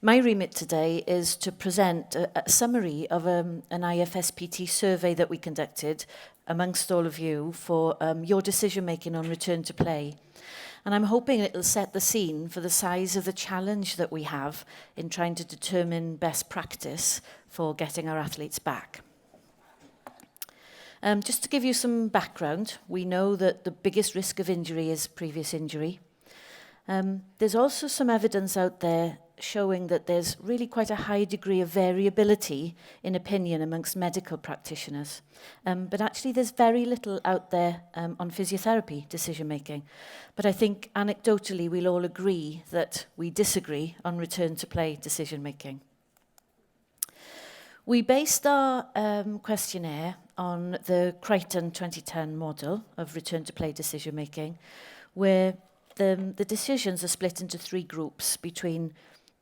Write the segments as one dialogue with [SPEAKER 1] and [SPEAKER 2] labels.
[SPEAKER 1] My remit today is to present a summary of an IFSPT survey that we conducted amongst all of you for your decision making on return to play. And I'm hoping it'll set the scene for the size of the challenge that we have in trying to determine best practice for getting our athletes back. Just to give you some background, we know that the biggest risk of injury is previous injury. There's also some evidence out there showing that there's really quite a high degree of variability in opinion amongst medical practitioners. But actually there's very little out there on physiotherapy decision-making. But I think anecdotally we'll all agree that we disagree on return to play decision-making. We based our questionnaire on the Crichton 2010 model of return to play decision-making, where the decisions are split into three groups between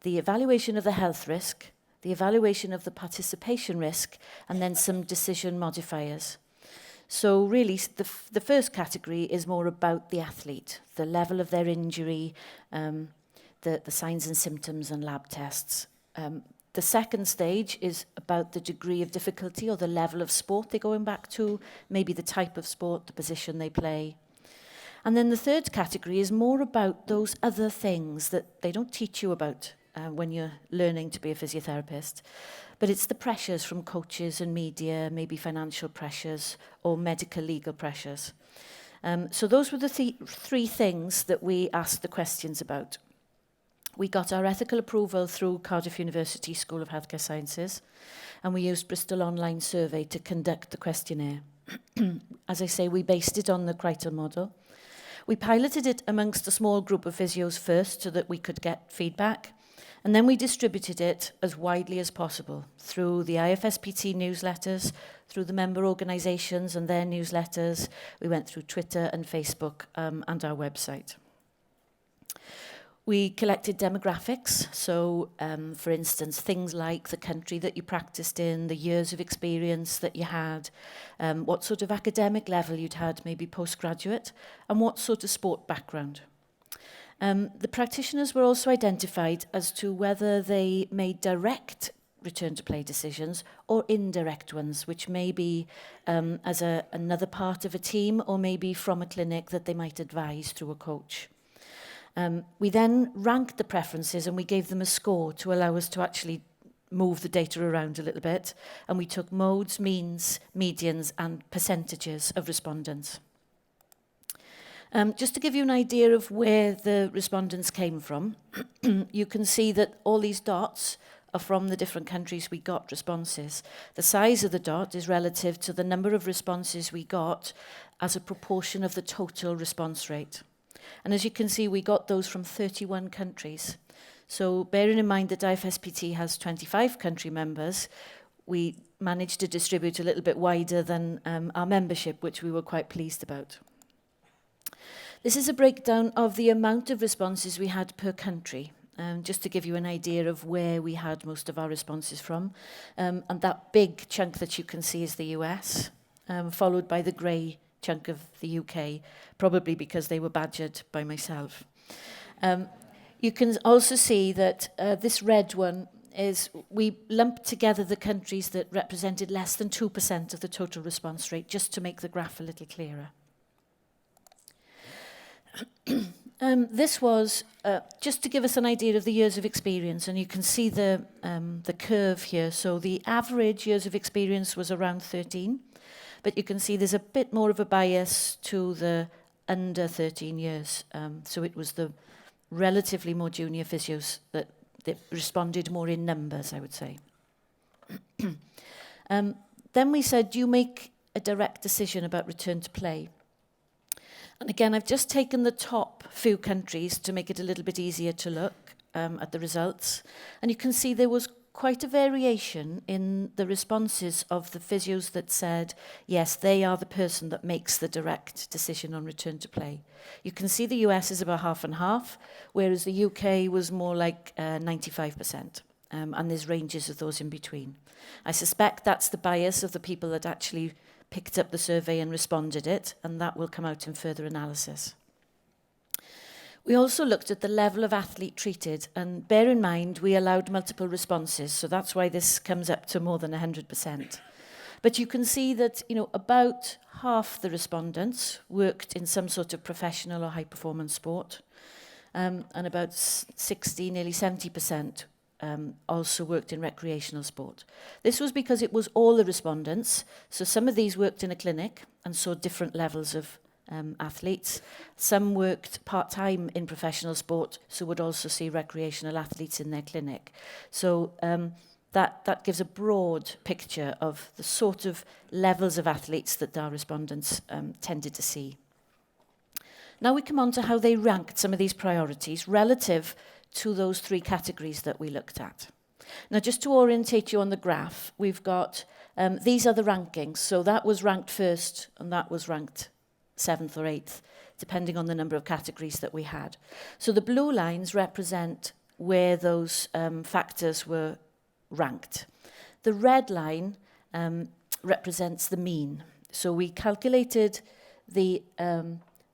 [SPEAKER 1] the evaluation of the health risk, the evaluation of the participation risk, and then some decision modifiers. So really, the first category is more about the athlete, the level of their injury, the signs and symptoms and lab tests. The second stage is about the degree of difficulty or the level of sport they're going back to, maybe the type of sport, the position they play. And then the third category is more about those other things that they don't teach you about when you're learning to be a physiotherapist. But it's the pressures from coaches and media, maybe financial pressures or medical legal pressures. So those were the three things that we asked the questions about. We got our ethical approval through Cardiff University School of Healthcare Sciences, and we used Bristol Online Survey to conduct the questionnaire. As I say, we based it on the Crichton model. We piloted it amongst a small group of physios first so that we could get feedback, and then we distributed it as widely as possible through the IFSPT newsletters, through the member organisations and their newsletters. We went through Twitter and Facebook and our website. We collected demographics, so for instance, things like the country that you practiced in, the years of experience that you had, what sort of academic level you'd had, maybe postgraduate, and what sort of sport background. The practitioners were also identified as to whether they made direct return to play decisions or indirect ones, which may be as another part of a team or maybe from a clinic that they might advise through a coach. We then ranked the preferences and we gave them a score to allow us to actually move the data around a little bit. And we took modes, means, medians, and percentages of respondents. Just to give you an idea of where the respondents came from, you can see that all these dots are from the different countries we got responses. The size of the dot is relative to the number of responses we got as a proportion of the total response rate. And as you can see, we got those from 31 countries. So bearing in mind that IFSPT has 25 country members, we managed to distribute a little bit wider than our membership, which we were quite pleased about. This is a breakdown of the amount of responses we had per country, just to give you an idea of where we had most of our responses from. And that big chunk that you can see is the US, followed by the grey chunk of the UK, probably because they were badgered by myself. You can also see that this red one is, we lumped together the countries that represented less than 2% of the total response rate, just to make the graph a little clearer. This was just to give us an idea of the years of experience, and you can see the curve here. So the average years of experience was around 13. But you can see there's a bit more of a bias to the under 13 years. So it was the relatively more junior physios that responded more in numbers, I would say. Then we said, do you make a direct decision about return to play? And again, I've just taken the top few countries to make it a little bit easier to look at the results. And you can see there was quite a variation in the responses of the physios that said, yes, they are the person that makes the direct decision on return to play. You can see the US is about half and half, whereas the UK was more like 95%. And there's ranges of those in between. I suspect that's the bias of the people that actually picked up the survey and responded it, and that will come out in further analysis. We also looked at the level of athlete treated, and bear in mind we allowed multiple responses, so that's why this comes up to more than 100%. But you can see that, about half the respondents worked in some sort of professional or high-performance sport, and about 60, nearly 70% also worked in recreational sport. This was because it was all the respondents, so some of these worked in a clinic and saw different levels of athletes. Some worked part-time in professional sport, so would also see recreational athletes in their clinic. So that gives a broad picture of the sort of levels of athletes that our respondents tended to see. Now we come on to how they ranked some of these priorities relative to those three categories that we looked at. Now, just to orientate you on the graph, we've got, these are the rankings. So that was ranked first, and that was ranked 7th or 8th, depending on the number of categories that we had. So the blue lines represent where those factors were ranked. The red line represents the mean. So we calculated the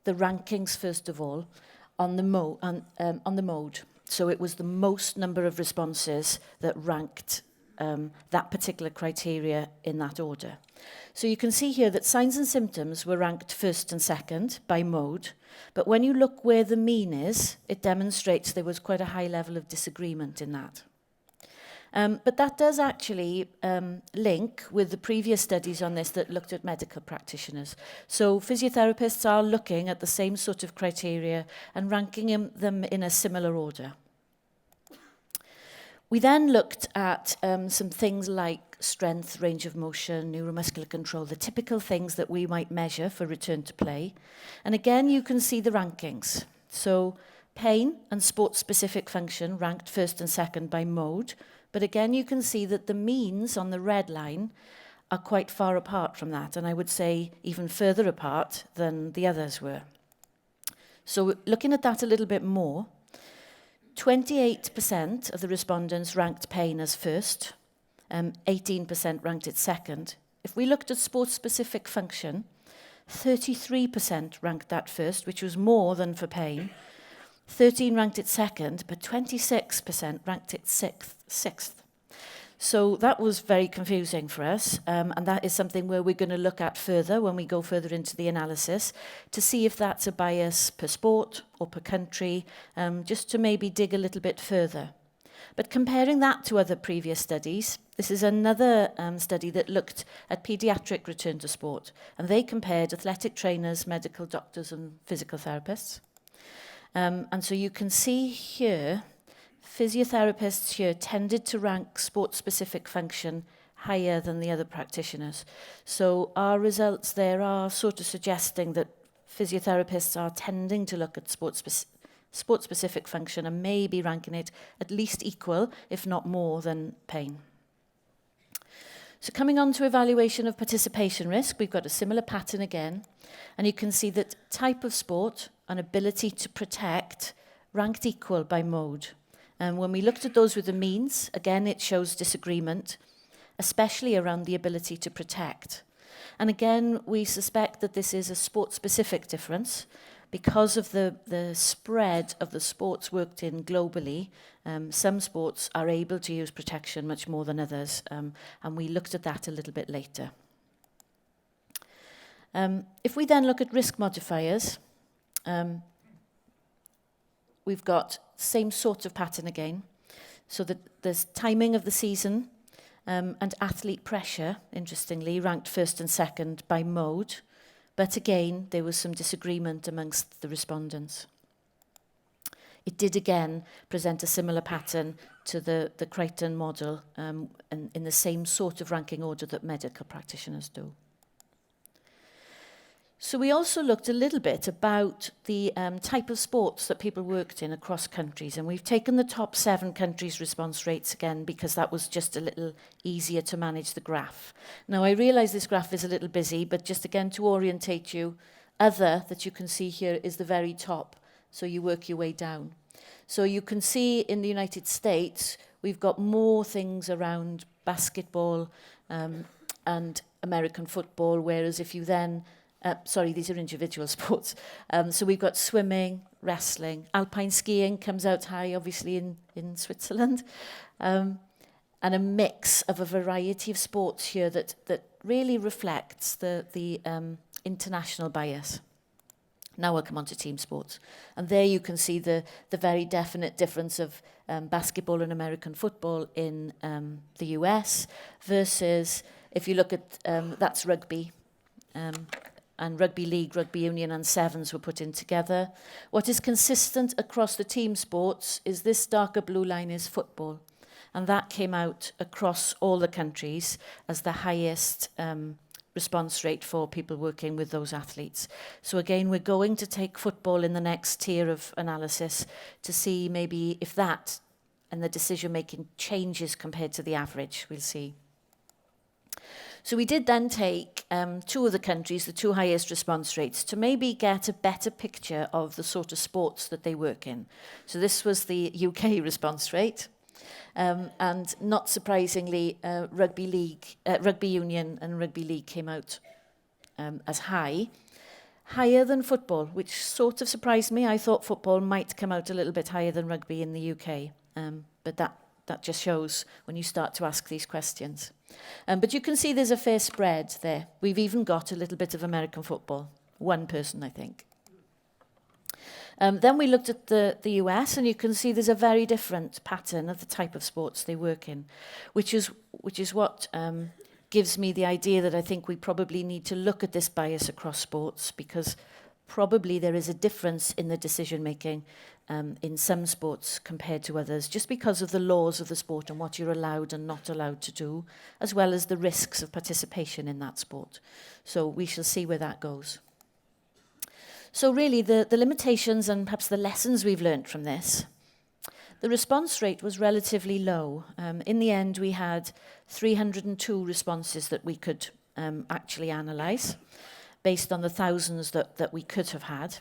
[SPEAKER 1] rankings, first of all, on the mode. So it was the most number of responses that ranked that particular criteria in that order. So you can see here that signs and symptoms were ranked first and second by mode, but when you look where the mean is, it demonstrates there was quite a high level of disagreement in that. But that does actually link with the previous studies on this that looked at medical practitioners. So physiotherapists are looking at the same sort of criteria and ranking them in a similar order. We then looked at some things like strength, range of motion, neuromuscular control, the typical things that we might measure for return to play. And again, you can see the rankings. So pain and sport-specific function ranked first and second by mode. But again, you can see that the means on the red line are quite far apart from that, and I would say even further apart than the others were. So looking at that a little bit more, 28% of the respondents ranked pain as first, 18% ranked it second. If we looked at sport-specific function, 33% ranked that first, which was more than for pain. 13 ranked it second, but 26% ranked it sixth. So that was very confusing for us, and that is something where we're going to look at further when we go further into the analysis to see if that's a bias per sport or per country, just to maybe dig a little bit further. But comparing that to other previous studies, this is another study that looked at paediatric return to sport, and they compared athletic trainers, medical doctors, and physical therapists. And so you can see here, physiotherapists here tended to rank sport-specific function higher than the other practitioners. So our results there are sort of suggesting that physiotherapists are tending to look at sport-specific function and maybe ranking it at least equal, if not more, than pain. So coming on to evaluation of participation risk, we've got a similar pattern again. And you can see that type of sport and ability to protect ranked equal by mode. And when we looked at those with the means, again, it shows disagreement, especially around the ability to protect. And again, we suspect that this is a sport-specific difference because of the spread of the sports worked in globally. Some sports are able to use protection much more than others, and we looked at that a little bit later. If we then look at risk modifiers, we've got same sort of pattern again. So that there's timing of the season and athlete pressure, interestingly, ranked first and second by mode. But again, there was some disagreement amongst the respondents. It did again present a similar pattern to the Crichton model and in the same sort of ranking order that medical practitioners do. So we also looked a little bit about the type of sports that people worked in across countries, and we've taken the top 7 countries' response rates again because that was just a little easier to manage the graph. Now I realise this graph is a little busy, but just again to orientate you, other that you can see here is the very top, so you work your way down. So you can see in the United States we've got more things around basketball and American football, whereas if you then These are individual sports. So we've got swimming, wrestling, alpine skiing comes out high, obviously, in Switzerland. And a mix of a variety of sports here that really reflects the international bias. Now we'll come on to team sports. And there you can see the very definite difference of basketball and American football in the US versus, if you look at, that's rugby. And rugby league, rugby union and sevens were put in together. What is consistent across the team sports is this darker blue line is football. And that came out across all the countries as the highest response rate for people working with those athletes. So again, we're going to take football in the next tier of analysis to see maybe if that and the decision-making changes compared to the average. We'll see. So we did then take two of the countries, the two highest response rates, to maybe get a better picture of the sort of sports that they work in. So this was the UK response rate. And not surprisingly, rugby union and rugby league came out as higher than football, which sort of surprised me. I thought football might come out a little bit higher than rugby in the UK, but that just shows when you start to ask these questions. But you can see there's a fair spread there. We've even got a little bit of American football. One person, I think. Then we looked at the US, and you can see there's a very different pattern of the type of sports they work in, which is what gives me the idea that I think we probably need to look at this bias across sports, because probably there is a difference in the decision-making in some sports compared to others, just because of the laws of the sport and what you're allowed and not allowed to do, as well as the risks of participation in that sport. So we shall see where that goes. So really, the limitations and perhaps the lessons we've learned from this. The response rate was relatively low. In the end, we had 302 responses that we could actually analyse, based on the thousands that we could have had.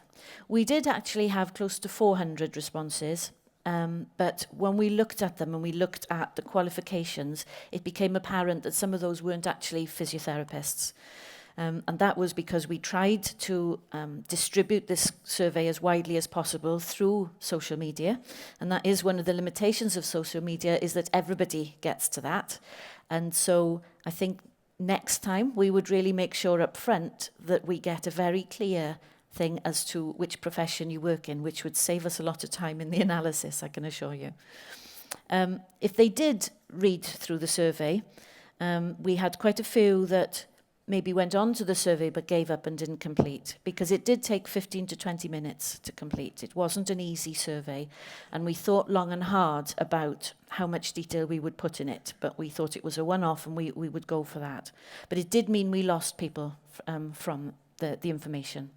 [SPEAKER 1] We did actually have close to 400 responses, but when we looked at them and we looked at the qualifications, it became apparent that some of those weren't actually physiotherapists. And that was because we tried to distribute this survey as widely as possible through social media. And that is one of the limitations of social media, is that everybody gets to that. And so I think next time we would really make sure up front that we get a very clear thing as to which profession you work in, which would save us a lot of time in the analysis, I can assure you. If they did read through the survey, we had quite a few that maybe went on to the survey but gave up and didn't complete, because it did take 15 to 20 minutes to complete. It wasn't an easy survey, and we thought long and hard about how much detail we would put in it, but we thought it was a one-off and we would go for that. But it did mean we lost people from the information.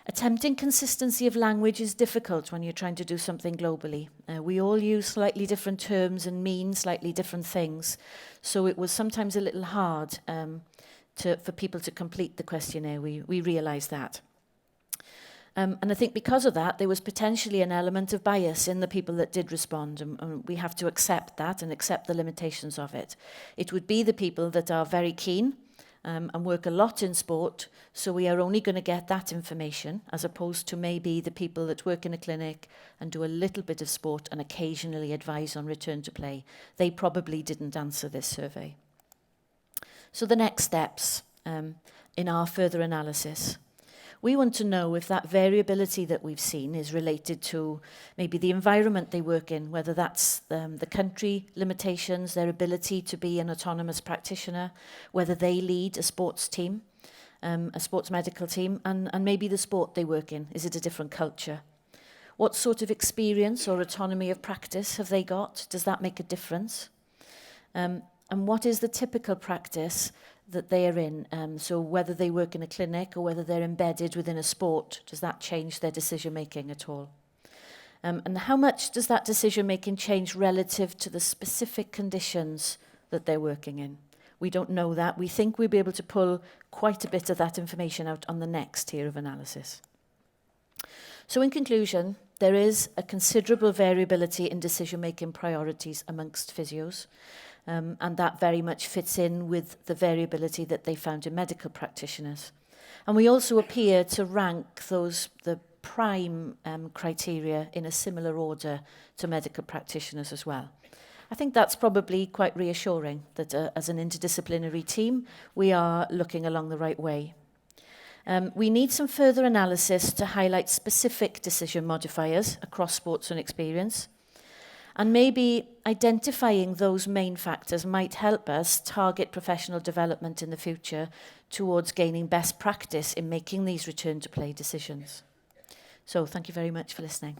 [SPEAKER 1] Attempting consistency of language is difficult when you're trying to do something globally. We all use slightly different terms and mean slightly different things, so it was sometimes a little hard for people to complete the questionnaire. We realised that. And I think because of that, there was potentially an element of bias in the people that did respond, and we have to accept that and accept the limitations of it. It would be the people that are very keen and work a lot in sport, so we are only going to get that information, as opposed to maybe the people that work in a clinic and do a little bit of sport and occasionally advise on return to play. They probably didn't answer this survey. So the next steps in our further analysis. We want to know if that variability that we've seen is related to maybe the environment they work in, whether that's the country limitations, their ability to be an autonomous practitioner, whether they lead a sports team, a sports medical team, and maybe the sport they work in. Is it a different culture? What sort of experience or autonomy of practice have they got? Does that make a difference? And what is the typical practice that they are in? So whether they work in a clinic or whether they're embedded within a sport, does that change their decision-making at all? And how much does that decision-making change relative to the specific conditions that they're working in? We don't know that. We think we'll be able to pull quite a bit of that information out on the next tier of analysis. So in conclusion, there is a considerable variability in decision-making priorities amongst physios. And that very much fits in with the variability that they found in medical practitioners. And we also appear to rank the prime criteria in a similar order to medical practitioners as well. I think that's probably quite reassuring that as an interdisciplinary team, we are looking along the right way. We need some further analysis to highlight specific decision modifiers across sports and experience. And maybe identifying those main factors might help us target professional development in the future towards gaining best practice in making these return to play decisions. So thank you very much for listening.